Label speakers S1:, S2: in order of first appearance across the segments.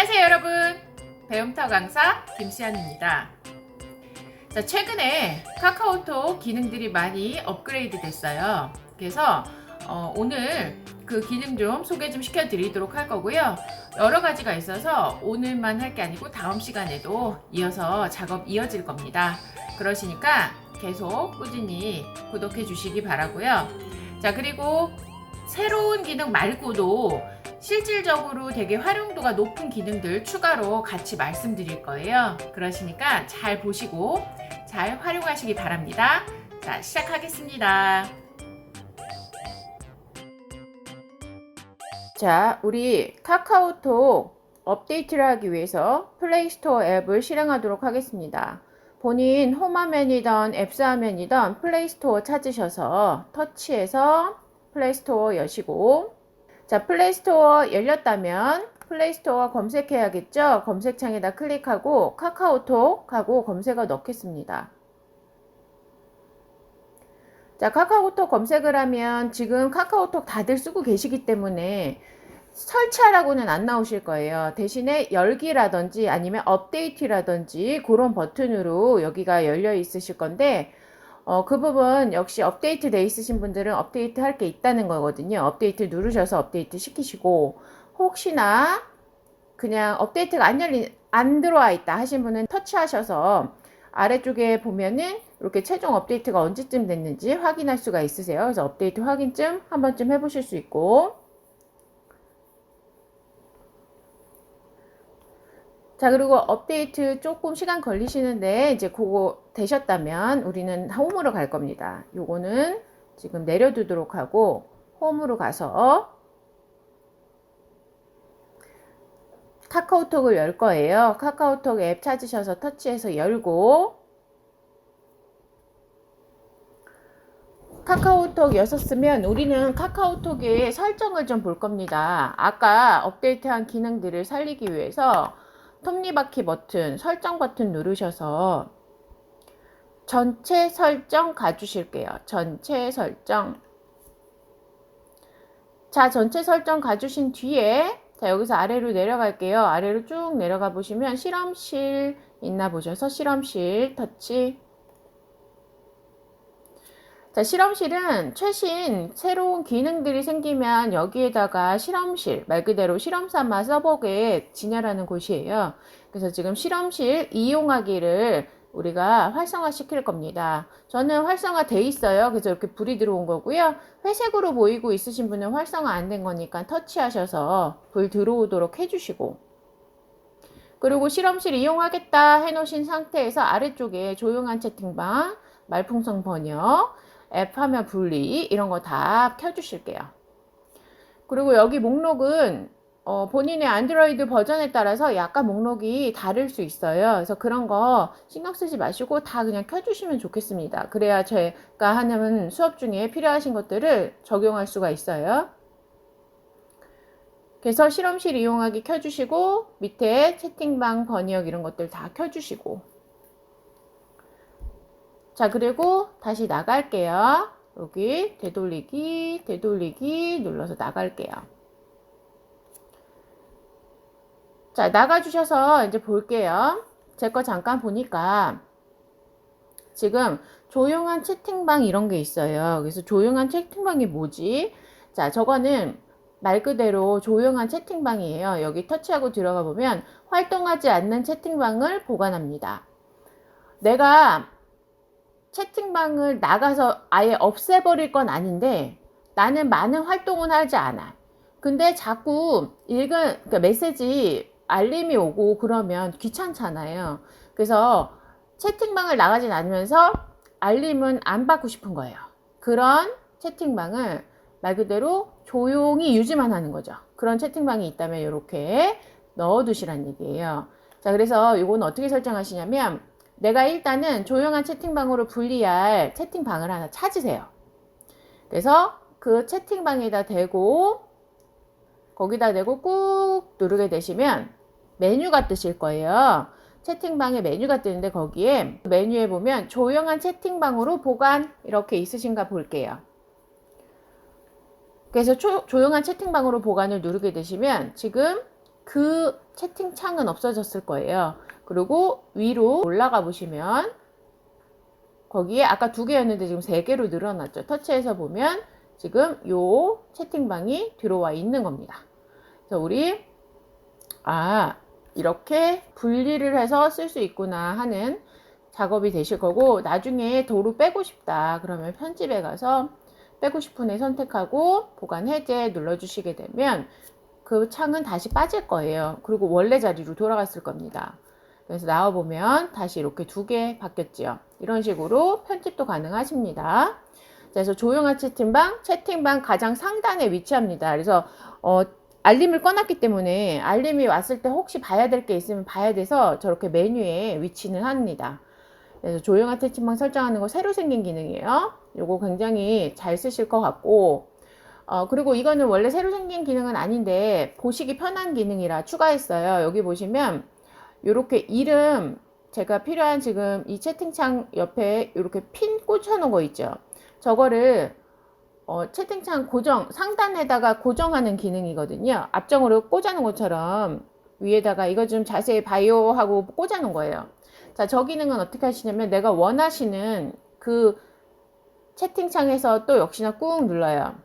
S1: 안녕하세요 여러분, 배움터 강사 김수현입니다. 자, 최근에 카카오톡 기능들이 많이 업그레이드 됐어요. 그래서 오늘 그 기능 좀 소개 좀 시켜드리도록 할 거고요. 여러 가지가 있어서 오늘만 할 게 아니고 다음 시간에도 이어서 작업 이어질 겁니다. 그러시니까 계속 꾸준히 구독해 주시기 바라고요. 자, 그리고 새로운 기능 말고도 실질적으로 되게 활용도가 높은 기능들 추가로 같이 말씀드릴 거예요. 그러시니까 잘 보시고 잘 활용하시기 바랍니다. 자, 시작하겠습니다. 자, 우리 카카오톡 업데이트를 하기 위해서 플레이스토어 앱을 실행하도록 하겠습니다. 본인 홈화면이든 앱스 화면이든 플레이스토어 찾으셔서 터치해서 플레이스토어 여시고, 자, 플레이스토어 열렸다면 플레이스토어 검색해야겠죠? 검색창에다 클릭하고 카카오톡 하고 검색어 넣겠습니다. 자, 카카오톡 검색을 하면 지금 카카오톡 다들 쓰고 계시기 때문에 설치하라고는 안 나오실 거예요. 대신에 열기라든지 아니면 업데이트라든지 그런 버튼으로 여기가 열려 있으실 건데, 그 부분 역시 업데이트 돼 있으신 분들은 업데이트 할 게 있다는 거거든요. 업데이트 누르셔서 업데이트 시키시고, 혹시나 그냥 업데이트가 안 들어와 있다 하신 분은 터치하셔서 아래쪽에 보면은 이렇게 최종 업데이트가 언제쯤 됐는지 확인할 수가 있으세요. 그래서 업데이트 확인쯤 한 번쯤 해보실 수 있고, 자, 그리고 업데이트 조금 시간 걸리시는데 이제 그거 되셨다면 우리는 홈으로 갈 겁니다. 요거는 지금 내려두도록 하고 홈으로 가서 카카오톡을 열 거예요. 카카오톡 앱 찾으셔서 터치해서 열고, 카카오톡 여셨으면 우리는 카카오톡의 설정을 좀 볼 겁니다. 아까 업데이트한 기능들을 살리기 위해서 톱니바퀴 버튼, 설정 버튼 누르셔서 전체 설정 가주실게요. 전체 설정. 자, 전체 설정 가주신 뒤에, 자, 여기서 아래로 내려갈게요. 아래로 쭉 내려가 보시면 실험실 있나 보셔서 실험실 터치. 자, 실험실은 최신 새로운 기능들이 생기면 여기에다가 실험실, 말 그대로 실험 삼아 써보게 진열하는 곳이에요. 그래서 지금 실험실 이용하기를 우리가 활성화 시킬 겁니다. 저는 활성화 돼 있어요. 그래서 이렇게 불이 들어온 거고요. 회색으로 보이고 있으신 분은 활성화 안 된 거니까 터치하셔서 불 들어오도록 해주시고, 그리고 실험실 이용하겠다 해놓으신 상태에서 아래쪽에 조용한 채팅방, 말풍선 번역, 앱 화면 분리 이런 거 다 켜주실게요. 그리고 여기 목록은 본인의 안드로이드 버전에 따라서 약간 목록이 다를 수 있어요. 그래서 그런 거 신경 쓰지 마시고 다 그냥 켜주시면 좋겠습니다. 그래야 제가 하는 수업 중에 필요하신 것들을 적용할 수가 있어요. 그래서 실험실 이용하기 켜주시고, 밑에 채팅방 번역 이런 것들 다 켜주시고, 자, 그리고 다시 나갈게요. 여기 되돌리기 눌러서 나갈게요. 자, 나가주셔서 이제 볼게요. 제 거 잠깐 보니까 지금 조용한 채팅방 이런 게 있어요. 그래서 조용한 채팅방이 뭐지? 자, 저거는 말 그대로 조용한 채팅방이에요. 여기 터치하고 들어가 보면 활동하지 않는 채팅방을 보관합니다. 내가 채팅방을 나가서 아예 없애버릴 건 아닌데 나는 많은 활동은 하지 않아. 근데 자꾸 그러니까 메시지 알림이 오고 그러면 귀찮잖아요. 그래서 채팅방을 나가진 않으면서 알림은 안 받고 싶은 거예요. 그런 채팅방을 말 그대로 조용히 유지만 하는 거죠. 그런 채팅방이 있다면 이렇게 넣어두시란 얘기예요. 자, 그래서 이건 어떻게 설정하시냐면, 내가 일단은 조용한 채팅방으로 분리할 채팅방을 하나 찾으세요. 그래서 그 채팅방에다 대고 거기다 대고 꾹 누르게 되시면 메뉴가 뜨실 거예요. 채팅방에 메뉴가 뜨는데 거기에 메뉴에 보면 조용한 채팅방으로 보관 이렇게 있으신가 볼게요. 그래서 조용한 채팅방으로 보관을 누르게 되시면 지금 그 채팅창은 없어졌을 거예요. 그리고 위로 올라가 보시면 거기에 아까 2개였는데 지금 3개로 늘어났죠. 터치해서 보면 지금 요 채팅방이 들어와 있는 겁니다. 그래서 우리 이렇게 분리를 해서 쓸 수 있구나 하는 작업이 되실 거고, 나중에 도로 빼고 싶다 그러면 편집에 가서 빼고 싶은 애 선택하고 보관 해제 눌러주시게 되면 그 창은 다시 빠질 거예요. 그리고 원래 자리로 돌아갔을 겁니다. 그래서 나와보면 다시 이렇게 2개 바뀌었죠. 이런 식으로 편집도 가능하십니다. 그래서 조용한 채팅방 가장 상단에 위치합니다. 그래서 알림을 꺼놨기 때문에 알림이 왔을 때 혹시 봐야 될 게 있으면 봐야 돼서 저렇게 메뉴에 위치는 합니다. 그래서 조용한 채팅방 설정하는 거 새로 생긴 기능이에요. 요거 굉장히 잘 쓰실 것 같고, 그리고 이거는 원래 새로 생긴 기능은 아닌데 보시기 편한 기능이라 추가했어요. 여기 보시면 요렇게 이름, 제가 필요한 지금 이 채팅창 옆에 이렇게 핀 꽂혀 놓은 거 있죠. 저거를 채팅창 상단에다가 고정하는 기능이거든요. 앞정으로 꽂아 놓은 것처럼 위에다가 이거 좀 자세히 봐요 하고 꽂아 놓은 거예요. 자, 저 기능은 어떻게 하시냐면 내가 원하시는 그 채팅창에서 또 역시나 꾹 눌러요.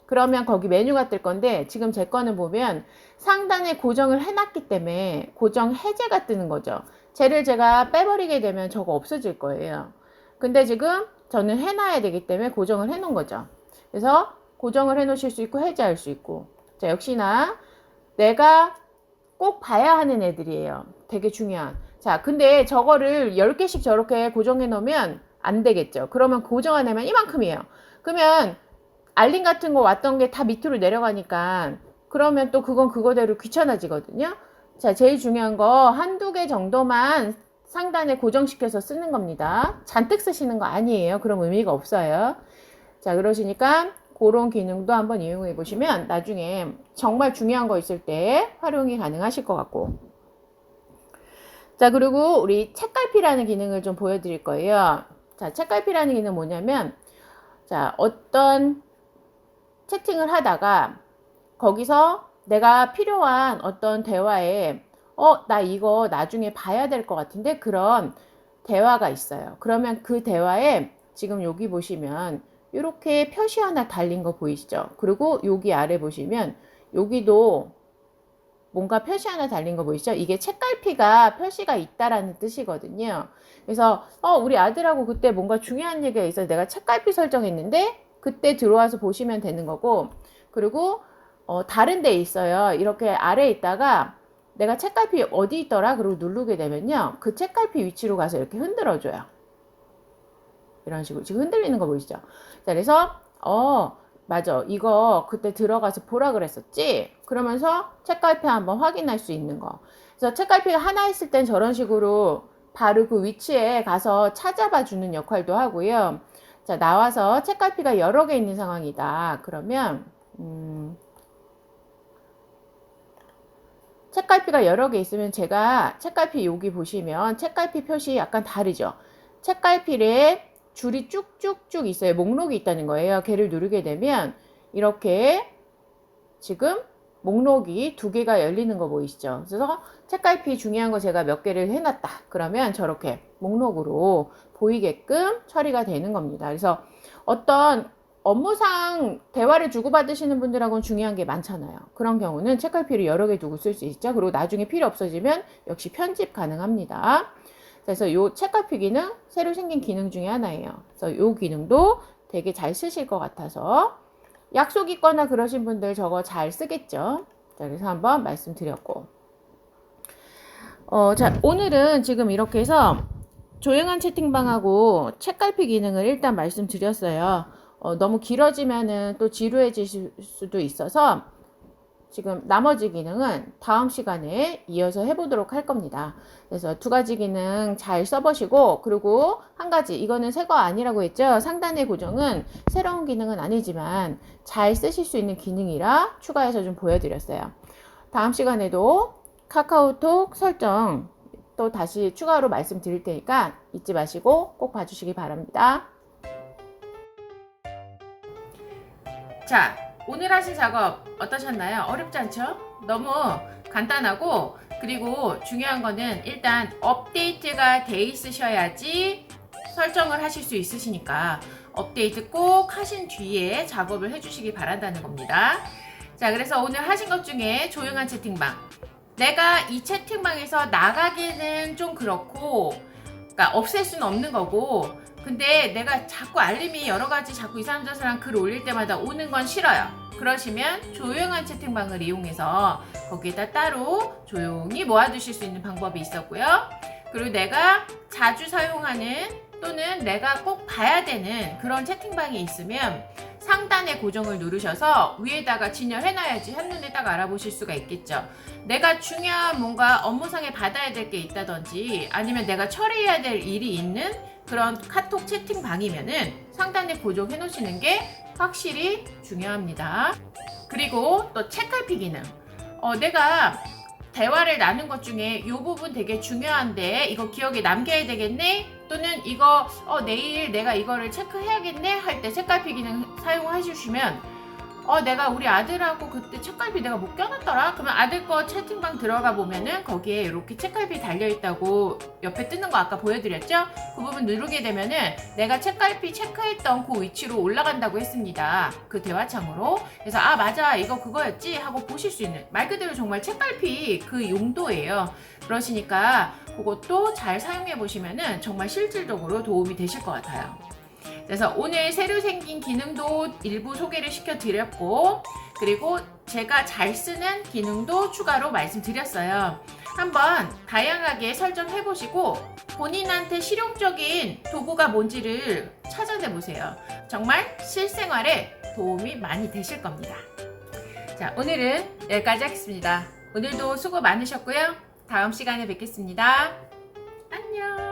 S1: 그러면 거기 메뉴가 뜰 건데, 지금 제 거는 보면 상단에 고정을 해놨기 때문에 고정 해제가 뜨는 거죠. 쟤를 제가 빼버리게 되면 저거 없어질 거예요. 근데 지금 저는 해놔야 되기 때문에 고정을 해놓은 거죠. 그래서 고정을 해놓으실 수 있고 해제할 수 있고. 자, 역시나 내가 꼭 봐야 하는 애들이에요. 되게 중요한. 자, 근데 저거를 10개씩 저렇게 고정해 놓으면 안 되겠죠. 그러면 고정한 애만 이만큼이에요. 그러면 알림 같은 거 왔던 게 다 밑으로 내려가니까 그러면 또 그건 그거대로 귀찮아지거든요. 자, 제일 중요한 거 한두 개 정도만 상단에 고정시켜서 쓰는 겁니다. 잔뜩 쓰시는 거 아니에요. 그럼 의미가 없어요. 자, 그러시니까 그런 기능도 한번 이용해 보시면 나중에 정말 중요한 거 있을 때 활용이 가능하실 것 같고. 자, 그리고 우리 책갈피라는 기능을 좀 보여드릴 거예요. 자, 책갈피라는 기능은 뭐냐면, 자, 어떤 채팅을 하다가 거기서 내가 필요한 어떤 대화에 나 이거 나중에 봐야 될 것 같은데 그런 대화가 있어요. 그러면 그 대화에 지금 여기 보시면 이렇게 표시 하나 달린 거 보이시죠? 그리고 여기 아래 보시면 여기도 뭔가 표시 하나 달린 거 보이시죠? 이게 책갈피가 표시가 있다라는 뜻이거든요. 그래서 우리 아들하고 그때 뭔가 중요한 얘기가 있어서 내가 책갈피 설정했는데 그때 들어와서 보시면 되는 거고, 그리고 다른 데 있어요. 이렇게 아래에 있다가 내가 책갈피 어디 있더라? 그리고 누르게 되면요. 그 책갈피 위치로 가서 이렇게 흔들어줘요. 이런 식으로 지금 흔들리는 거 보이시죠? 자, 그래서 맞아, 이거 그때 들어가서 보라 그랬었지? 그러면서 책갈피 한번 확인할 수 있는 거. 그래서 책갈피가 하나 있을 땐 저런 식으로 바로 그 위치에 가서 찾아봐 주는 역할도 하고요. 자, 나와서 책갈피가 여러 개 있는 상황이다. 그러면 책갈피가 여러 개 있으면 제가 책갈피 여기 보시면 책갈피 표시 약간 다르죠. 책갈피에 줄이 쭉쭉쭉 있어요. 목록이 있다는 거예요. 걔를 누르게 되면 이렇게 지금 목록이 2개가 열리는 거 보이시죠? 그래서 책갈피 중요한 거 제가 몇 개를 해놨다. 그러면 저렇게 목록으로 보이게끔 처리가 되는 겁니다. 그래서 어떤 업무상 대화를 주고받으시는 분들하고는 중요한 게 많잖아요. 그런 경우는 책갈피를 여러 개 두고 쓸 수 있죠. 그리고 나중에 필요 없어지면 역시 편집 가능합니다. 그래서 이 책갈피 기능 새로 생긴 기능 중에 하나예요. 그래서 이 기능도 되게 잘 쓰실 것 같아서 약속 있거나 그러신 분들 저거 잘 쓰겠죠. 자, 그래서 한번 말씀드렸고, 자, 오늘은 지금 이렇게 해서 조용한 채팅방하고 책갈피 기능을 일단 말씀드렸어요. 너무 길어지면은 또 지루해지실 수도 있어서 지금 나머지 기능은 다음 시간에 이어서 해보도록 할 겁니다. 그래서 2가지 기능 잘 써보시고, 그리고 한 가지, 이거는 새 거 아니라고 했죠. 상단의 고정은 새로운 기능은 아니지만 잘 쓰실 수 있는 기능이라 추가해서 좀 보여드렸어요. 다음 시간에도 카카오톡 설정 또 다시 추가로 말씀드릴 테니까 잊지 마시고 꼭 봐주시기 바랍니다. 자, 오늘 하신 작업 어떠셨나요? 어렵지 않죠? 너무 간단하고, 그리고 중요한 거는 일단 업데이트가 돼 있으셔야지 설정을 하실 수 있으시니까 업데이트 꼭 하신 뒤에 작업을 해주시기 바란다는 겁니다. 자, 그래서 오늘 하신 것 중에 조용한 채팅방, 내가 이 채팅방에서 나가기는 좀 그렇고, 그러니까 없앨 수는 없는 거고, 근데 내가 자꾸 알림이 여러 가지 자꾸 이상한 사람 글 올릴 때마다 오는 건 싫어요. 그러시면 조용한 채팅방을 이용해서 거기에다 따로 조용히 모아두실 수 있는 방법이 있었고요. 그리고 내가 자주 사용하는 또는 내가 꼭 봐야 되는 그런 채팅방이 있으면 상단에 고정을 누르셔서 위에다가 진열해놔야지 한눈에 딱 알아보실 수가 있겠죠. 내가 중요한 뭔가 업무상에 받아야 될 게 있다든지 아니면 내가 처리해야 될 일이 있는 그런 카톡 채팅방이면은 상단에 고정해 놓으시는 게 확실히 중요합니다. 그리고 또 책갈피 기능. 내가 대화를 나눈 것 중에 이 부분 되게 중요한데 이거 기억에 남겨야 되겠네? 또는 이거 내일 내가 이거를 체크해야겠네? 할 때 책갈피 기능 사용해 주시면 내가 우리 아들하고 그때 책갈피 내가 못 껴놨더라? 그러면 아들 거 채팅방 들어가 보면은 거기에 이렇게 책갈피 달려있다고 옆에 뜨는 거 아까 보여드렸죠? 그 부분 누르게 되면은 내가 책갈피 체크했던 그 위치로 올라간다고 했습니다. 그 대화창으로. 그래서 맞아 이거 그거였지? 하고 보실 수 있는, 말 그대로 정말 책갈피 그 용도예요. 그러시니까 그것도 잘 사용해 보시면은 정말 실질적으로 도움이 되실 것 같아요. 그래서 오늘 새로 생긴 기능도 일부 소개를 시켜드렸고, 그리고 제가 잘 쓰는 기능도 추가로 말씀드렸어요. 한번 다양하게 설정해 보시고 본인한테 실용적인 도구가 뭔지를 찾아내 보세요. 정말 실생활에 도움이 많이 되실 겁니다. 자, 오늘은 여기까지 하겠습니다. 오늘도 수고 많으셨고요. 다음 시간에 뵙겠습니다. 안녕.